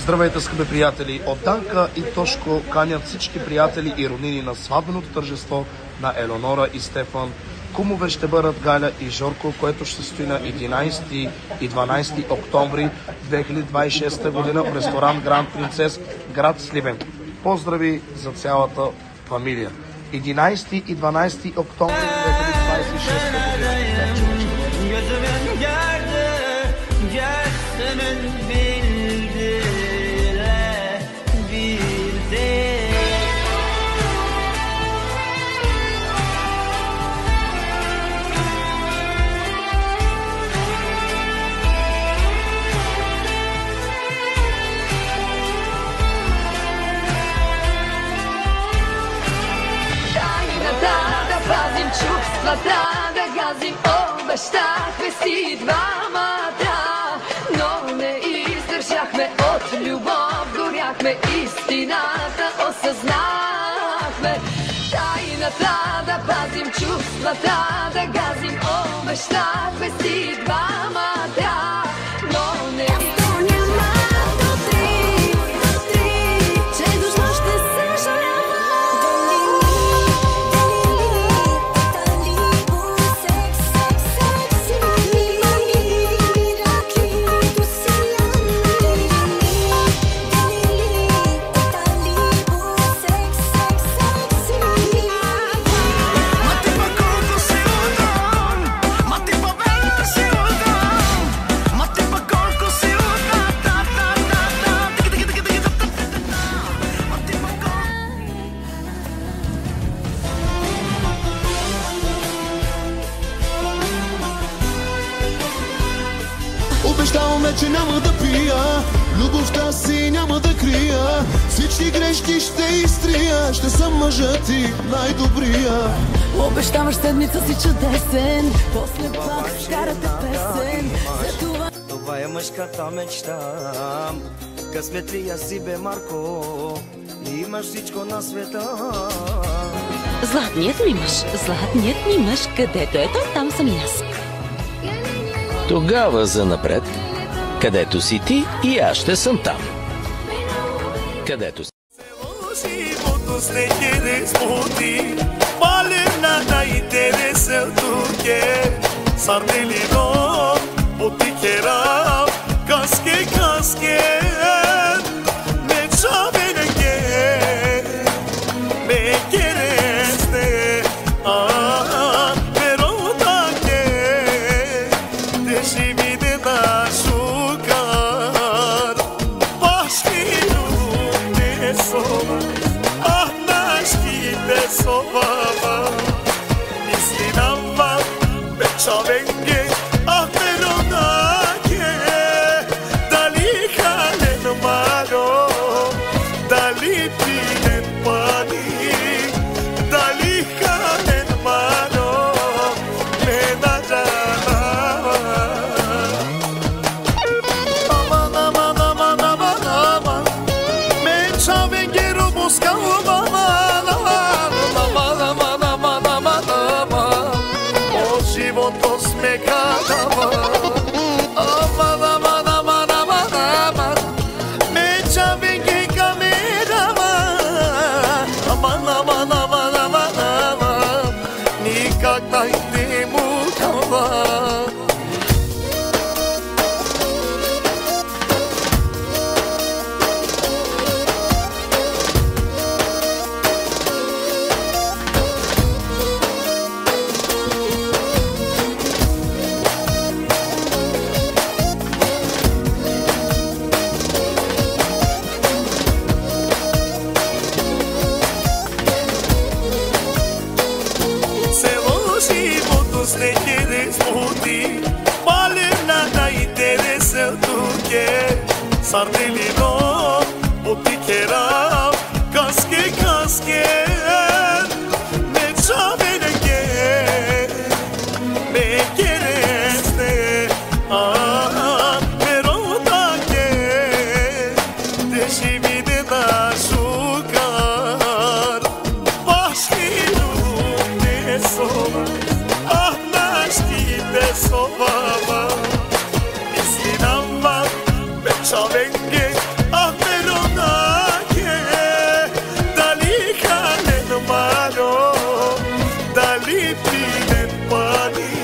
Здравейте, скъпи приятели! От Данка и Тошко канят всички приятели и роднини на сватбеното тържество на Елеонора и Стефан. Кумове ще бъдат Галя и Жорко, което ще стои на 11 и 12 октомври 2026 година в ресторант Гранд Принцес, град Сливен. Поздрави за цялата фамилия! 11 и 12 октомври 2026 година. Чувствата да газим, обещахме си двамата, но не издържахме, от любов горяхме, истината осъзнахме. Тайната да пазим, чувствата да газим, обещахме си двамата, но не Обещаваме, че няма да пия, любовта си няма да крия, всички грешки ще изтрия, ще съм мъжът ти най-добрия. Обещаваш седмица си чудесен, после пак вкарате песен. Това е мъжката мечта, късметлия си бе, Марко, имаш всичко на света. Златният ми мъж, където е той, там съм и аз. Тогава занапред, където си ти и аз ще съм там. Където си. Живото с не респоти, малена да интереселто ке, сарделино, потикера, каске, ме чавене ке, ме кересте, sardelino, pottikera, kaske, me çavene ke, me kereste, me roda ke, te şivide da şukar, başkiru ne sova, naşki te sova, istinam var, me çavenge, tine, pani